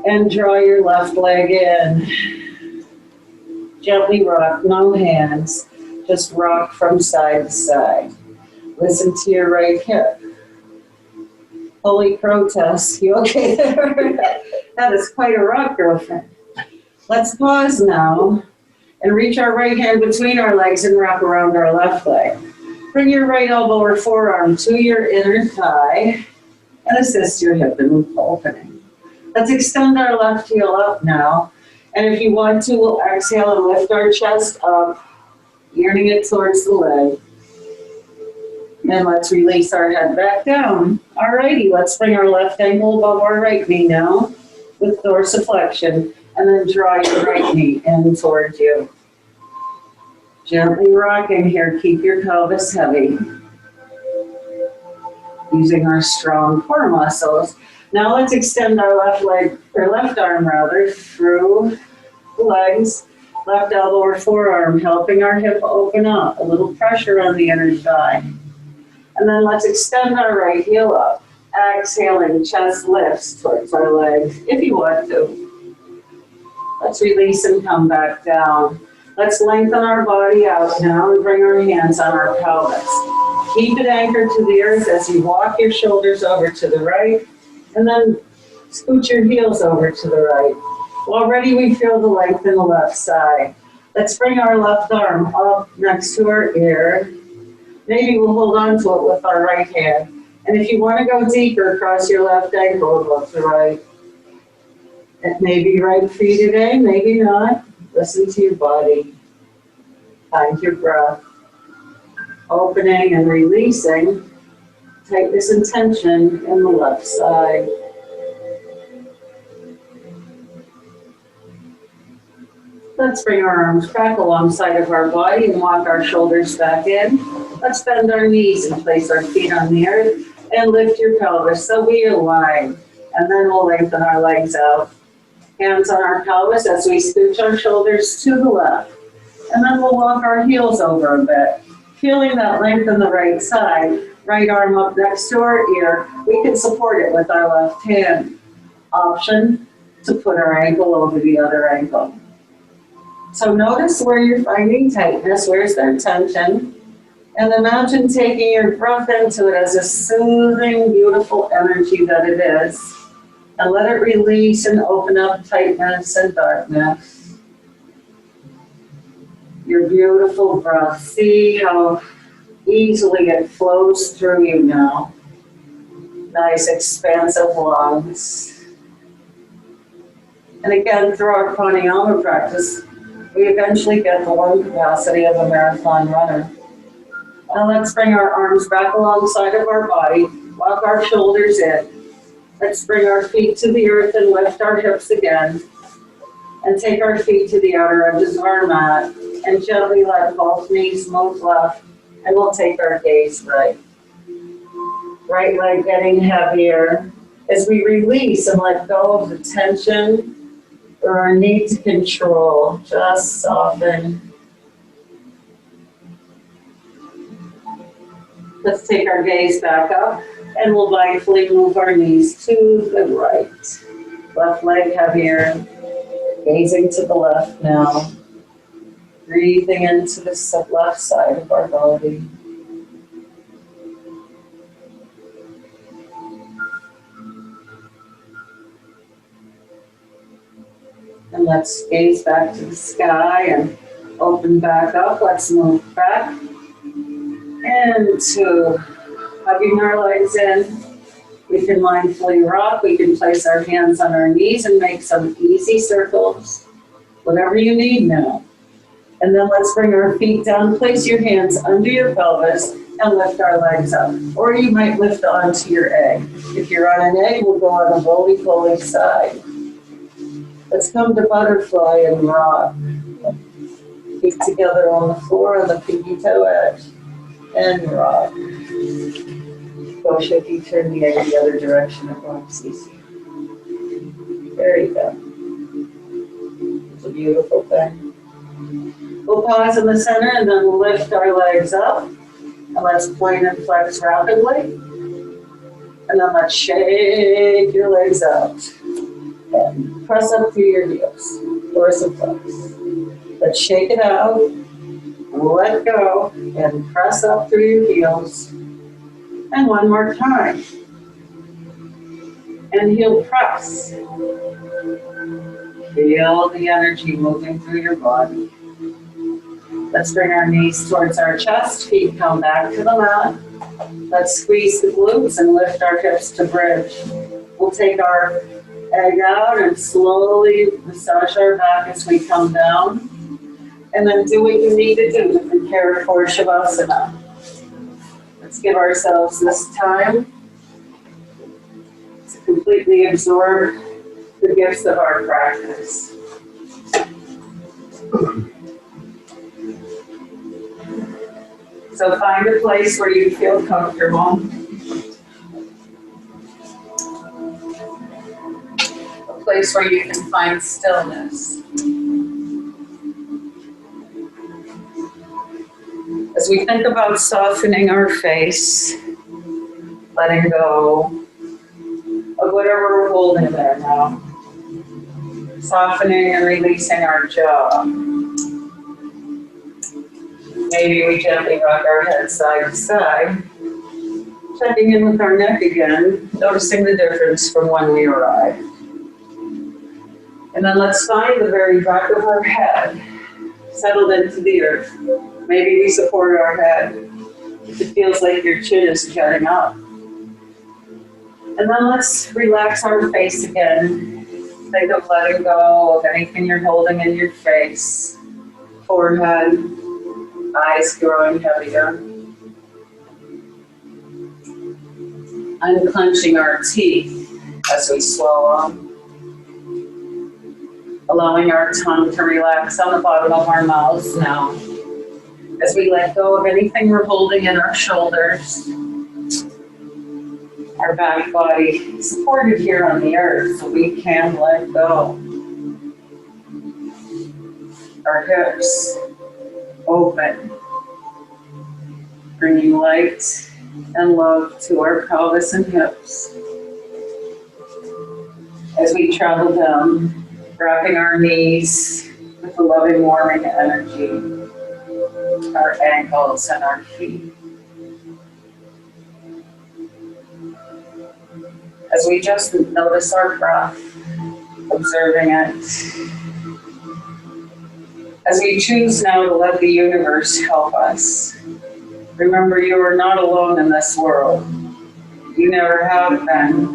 and draw your left leg in. Gently rock, no hands, just rock from side to side. Listen to your right hip. Holy protest, you okay there? That is quite a rock, girlfriend. Let's pause now and reach our right hand between our legs and wrap around our left leg. Bring your right elbow or forearm to your inner thigh and assist your hip in opening. Let's extend our left heel up now. And if you want to, we'll exhale and lift our chest up, yearning it towards the leg. And let's release our head back down. Alrighty, let's bring our left ankle above our right knee now with dorsiflexion. And then draw your right knee in towards you. Gently rocking here, keep your pelvis heavy. Using our strong core muscles. Now let's extend our left leg, or left arm rather, through the legs. Left elbow or forearm, helping our hip open up. A little pressure on the inner thigh. And then let's extend our right heel up. Exhaling, chest lifts towards our legs, if you want to. Let's release and come back down. Let's lengthen our body out now and bring our hands on our pelvis. Keep it anchored to the earth as you walk your shoulders over to the right and then scoot your heels over to the right. Already we feel the length in the left side. Let's bring our left arm up next to our ear. Maybe we'll hold on to it with our right hand. And if you want to go deeper, cross your left ankle above the right. It may be right for you today, maybe not. Listen to your body. Find your breath. Opening and releasing tightness and tension in the left side. Let's bring our arms back alongside of our body and walk our shoulders back in. Let's bend our knees and place our feet on the earth and lift your pelvis so we align. And then we'll lengthen our legs out. Hands on our pelvis as we scooch our shoulders to the left. And then we'll walk our heels over a bit. Feeling that length in the right side, right arm up next to our ear, we can support it with our left hand. Option to put our ankle over the other ankle. So notice where you're finding tightness, where's there tension, and imagine taking your breath into it as a soothing, beautiful energy that it is, and let it release and open up tightness and darkness. Your beautiful breath. See how easily it flows through you now. Nice expansive lungs. And again, through our pranayama practice, we eventually get the lung capacity of a marathon runner. Now let's bring our arms back alongside of our body, walk our shoulders in. Let's bring our feet to the earth and lift our hips again. And take our feet to the outer edges of our mat and gently let both knees move left, and we'll take our gaze right. Right leg getting heavier as we release and let go of the tension or our need to control. Just soften. Let's take our gaze back up and we'll mindfully move our knees to the right. Left leg heavier. Gazing to the left now, breathing into the left side of our body. And let's gaze back to the sky and open back up. Let's move back into hugging our legs in. We can mindfully rock. We can place our hands on our knees and make some easy circles, whatever you need now. And then let's bring our feet down. Place your hands under your pelvis and lift our legs up. Or you might lift onto your egg. If you're on an egg, we'll go on a roly-poly side. Let's come to butterfly and rock. Feet together on the floor on the pinky toe edge. And rock. Push if you turn the egg the other direction, it rocks easy. There you go. It's a beautiful thing. We'll pause in the center and then we'll lift our legs up. And let's point and flex rapidly. And then let's shake your legs out. And press up through your heels. Dorsal flex. Let's shake it out. Let go. And press up through your heels. And one more time. And heel press. Feel the energy moving through your body. Let's bring our knees towards our chest, feet come back to the mat. Let's squeeze the glutes and lift our hips to bridge. We'll take our egg out and slowly massage our back as we come down. And then do what you need to do to prepare for Shavasana. Let's give ourselves this time to completely absorb the gifts of our practice. So find a place where you feel comfortable. A place where you can find stillness. As we think about softening our face, letting go of whatever we're holding there now. Softening and releasing our jaw. Maybe we gently rock our head side to side. Checking in with our neck again, noticing the difference from when we arrived. And then let's find the very back of our head, settled into the earth. Maybe we support our head if it feels like your chin is jutting up. And then let's relax our face again. Think of letting go of anything you're holding in your face. Forehead, eyes growing heavier. unclenching our teeth as we swallow, allowing our tongue to relax on the bottom of our mouths now, as we let go of anything we're holding in our shoulders, our back body supported here on the earth so we can let go. Our hips open, bringing light and love to our pelvis and hips. As we travel down, wrapping our knees with a loving, warming energy, our ankles and our feet. As we just notice our breath, observing it. As we choose now to let the universe help us. Remember, you are not alone in this world. You never have been,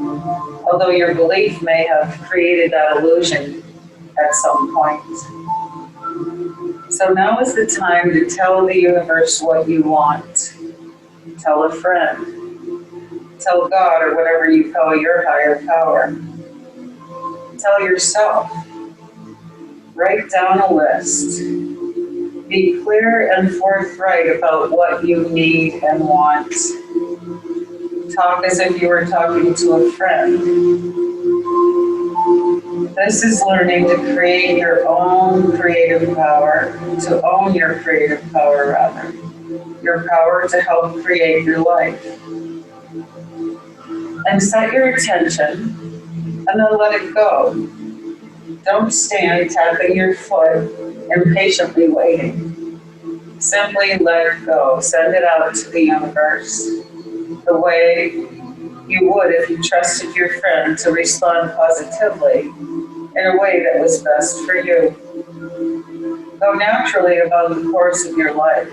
although your belief may have created that illusion at some point. So now is the time to tell the universe what you want. Tell a friend. Tell God or whatever you call your higher power. Tell yourself. Write down a list. Be clear and forthright about what you need and want. Talk as if you were talking to a friend. This is learning to create your own creative power, to own your creative power rather. Your power to help create your life. And set your attention and then let it go. Don't stand tapping your foot, impatiently waiting. Simply let it go. Send it out to the universe the way you would if you trusted your friend to respond positively in a way that was best for you. Go naturally about the course of your life,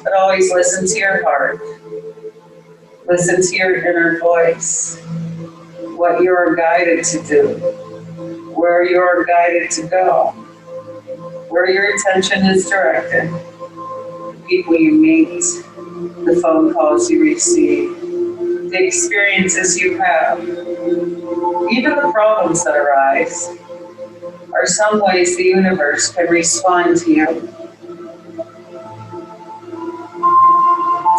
but always listen to your heart. Listen to your inner voice, what you are guided to do, where you are guided to go, where your attention is directed, the people you meet, the phone calls you receive, the experiences you have, even the problems that arise, are some ways the universe can respond to you.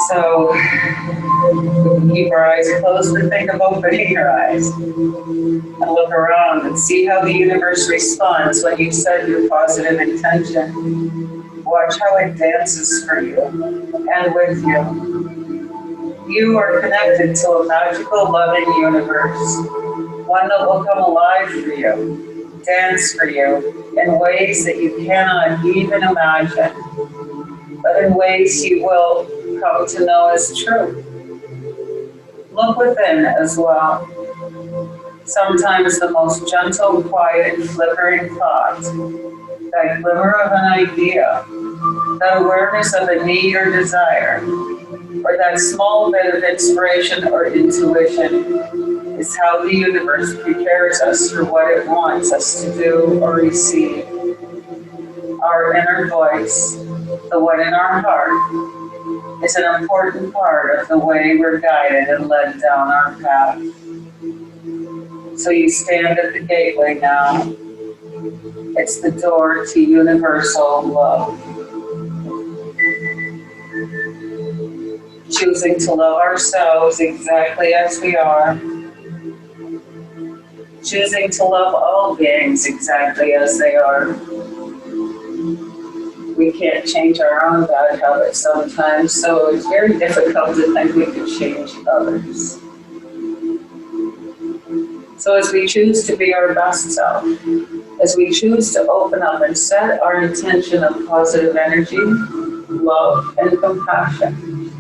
So, we can keep our eyes closed and think of opening your eyes and look around and see how the universe responds when you set your positive intention. Watch how it dances for you and with you. You are connected to a magical, loving universe, one that will come alive for you, dance for you in ways that you cannot even imagine, but in ways you will come to know as true. Look within as well. Sometimes the most gentle, quiet, flickering thought, that glimmer of an idea, that awareness of a need or desire, or that small bit of inspiration or intuition is how the universe prepares us for what it wants us to do or receive. Our inner voice, the one in our heart, is an important part of the way we're guided and led down our path. So you stand at the gateway now. It's the door to universal love. Choosing to love ourselves exactly as we are. Choosing to love all beings exactly as they are. We can't change our own bad habits sometimes, so it's very difficult to think we could change others. So as we choose to be our best self, as we choose to open up and set our intention of positive energy, love, and compassion,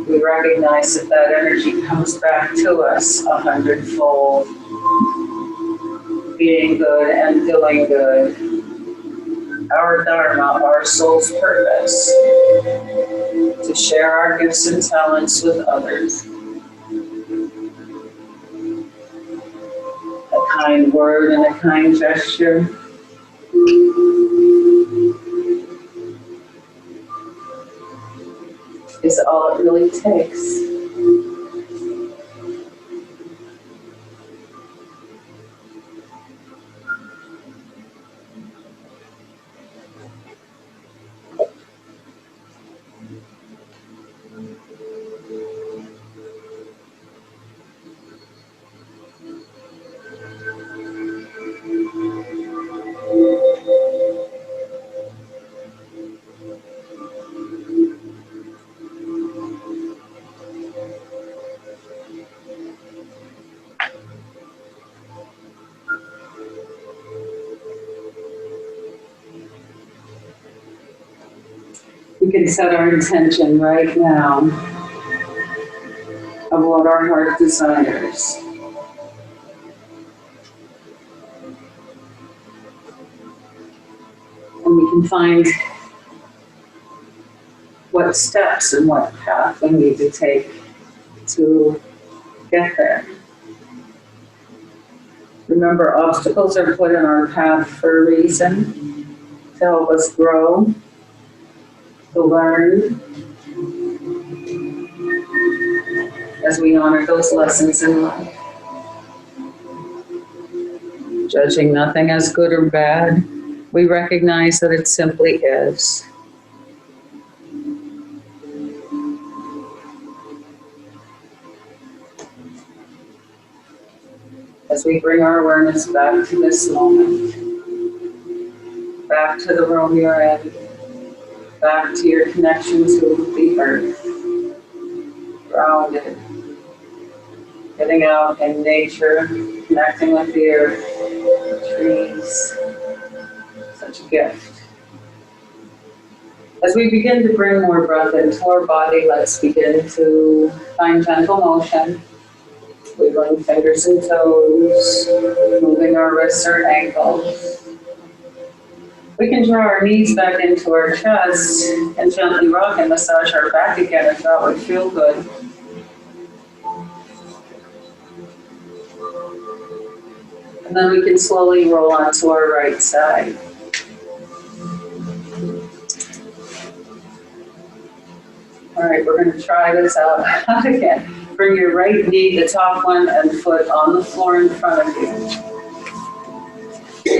we recognize that that energy comes back to us 100-fold, being good and doing good. Our Dharma, our soul's purpose, to share our gifts and talents with others. A kind word and a kind gesture. is all it really takes. We can set our intention right now of what our heart desires. And we can find what steps and what path we need to take to get there. Remember, obstacles are put in our path for a reason, to help us grow, to learn, as we honor those lessons in life. Judging nothing as good or bad, we recognize that it simply is. As we bring our awareness back to this moment, back to the room you're in, back to your connection to the earth, grounded, getting out in nature, connecting with the earth, the trees, such a gift. As we begin to bring more breath into our body, let's begin to find gentle motion, wiggling fingers and toes, moving our wrists or ankles. We can draw our knees back into our chest and gently rock and massage our back again if that would feel good. And then we can slowly roll onto our right side. All right, we're going to try this out again. Bring your right knee, the top one, and foot on the floor in front of you.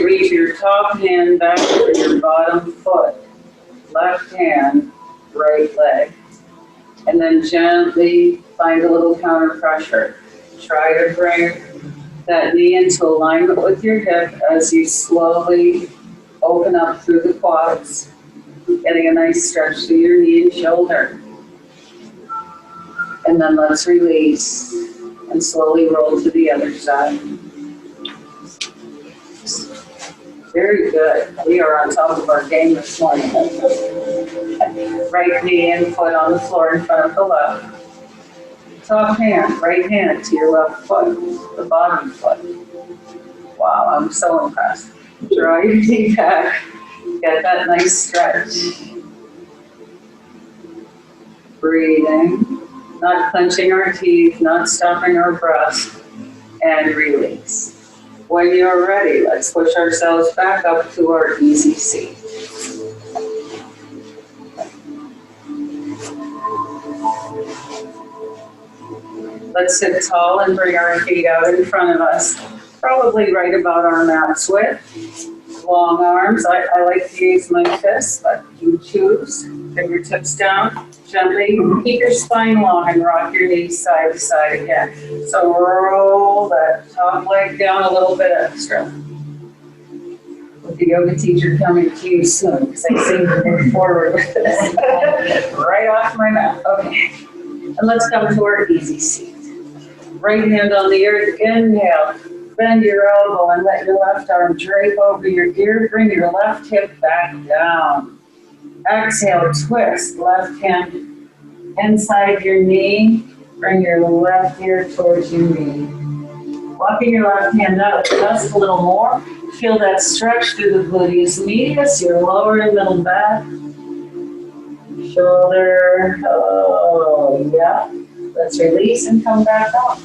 Reach your top hand back for your bottom foot, left hand, right leg. And then gently find a little counter pressure. Try to bring that knee into alignment with your hip as you slowly open up through the quads, getting a nice stretch through your knee and shoulder. And then let's release and slowly roll to the other side. Very good. We are on top of our game this morning. Right knee and foot on the floor in front of the left. Top hand, right hand to your left foot, the bottom foot. Wow, I'm so impressed. Draw your knee back. Get that nice stretch. Breathing. Not clenching our teeth, not stopping our breath, and release. When you're ready, let's push ourselves back up to our easy seat. Let's sit tall and bring our feet out in front of us, probably right about our mat's width. Long arms, I like to use my fists, but you choose. Fingertips down, gently keep your spine long and rock your knees side to side again. So roll that top leg down a little bit extra. With the yoga teacher coming to you soon, because I seem to move forward with this. Right off my mat. Okay. And let's come to our easy seat. Right hand on the earth, inhale. Bend your elbow and let your left arm drape over your ear. Bring your left hip back down. Exhale, twist. Left hand inside your knee. Bring your left ear towards your knee. Walking your left hand out just a little more. Feel that stretch through the gluteus medius, your lower and middle back. Shoulder, oh yeah. Let's release and come back up.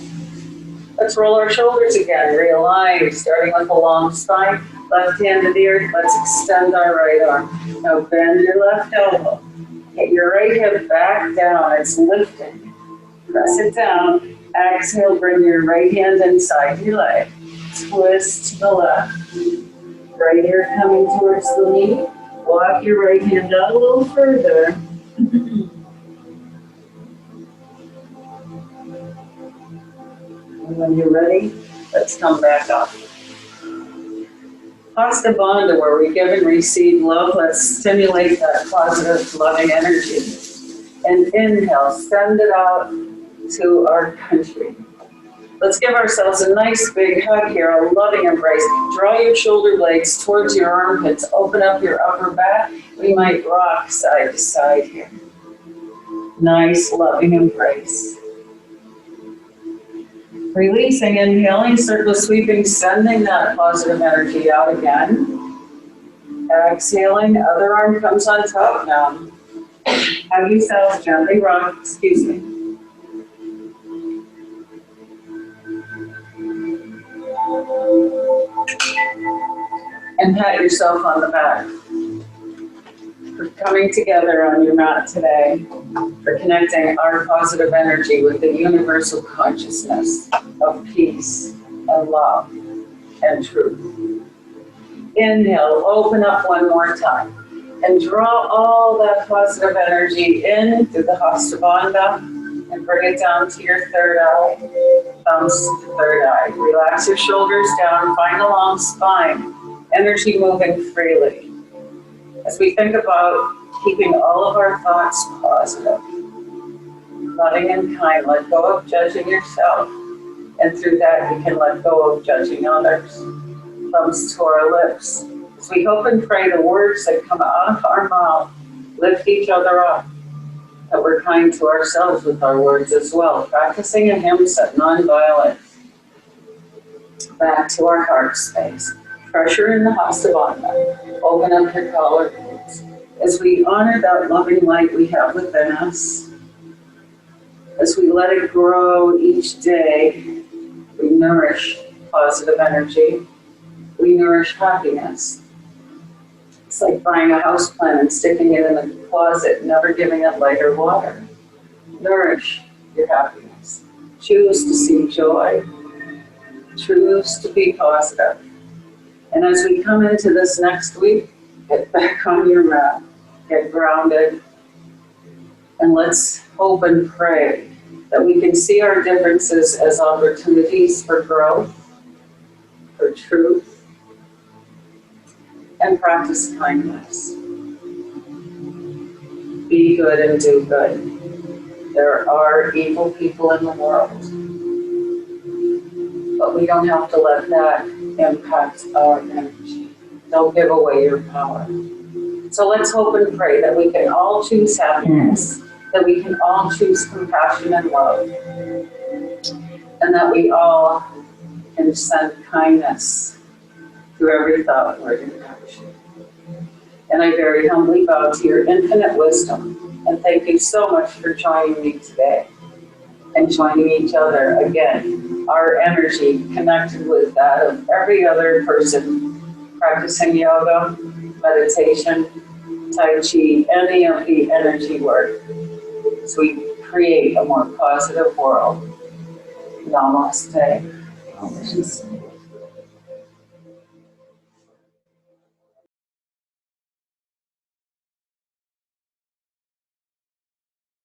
Let's roll our shoulders again, realign, starting with a long spine. Left hand to the earth, let's extend our right arm. Now bend your left elbow. Get your right hip back down, it's lifting. Press it down. Exhale, bring your right hand inside your leg. Twist to the left. Right ear coming towards the knee. Walk your right hand out a little further. And when you're ready, let's come back up. Hasta Bandha, where we give and receive love, let's stimulate that positive, loving energy. And inhale, send it out to our country. Let's give ourselves a nice big hug here, a loving embrace. Draw your shoulder blades towards your armpits, open up your upper back. We might rock side to side here. Nice, loving embrace. Releasing, inhaling, circle sweeping, sending that positive energy out again. Exhaling, other arm comes on top now. Hug yourself, gently rock, excuse me. And pat yourself on the back for coming together on your mat today, for connecting our positive energy with the universal consciousness of peace and love and truth. Inhale, open up one more time, and draw all that positive energy in through the Hasta Bandha and bring it down to your third eye, thumbs to the third eye. Relax your shoulders down, find a long spine, energy moving freely. As we think about keeping all of our thoughts positive, loving and kind, let go of judging yourself, and through that you can let go of judging others. Thumbs to our lips. As we hope and pray the words that come out of our mouth lift each other up, that we're kind to ourselves with our words as well. Practicing ahimsa, non-violence. Back to our heart space. Pressure in the Hasta Bandha. Open up your collarbones. As we honor that loving light we have within us, as we let it grow each day, we nourish positive energy. We nourish happiness. It's like buying a houseplant and sticking it in the closet, never giving it light or water. Nourish your happiness. Choose to see joy. Choose to be positive. And as we come into this next week, get back on your mat, get grounded, and let's hope and pray that we can see our differences as opportunities for growth, for truth, and practice kindness. Be good and do good. There are evil people in the world, but we don't have to let that impact our energy. Don't give away your power. So let's hope and pray that we can all choose happiness, that we can all choose compassion and love, and that we all can send kindness through every thought, word, and action. And I very humbly bow to your infinite wisdom, and thank you so much for joining me today and joining each other again. Our energy connected with that of every other person practicing yoga, meditation, Tai Chi, any of the energy work, so we create a more positive world. Namaste.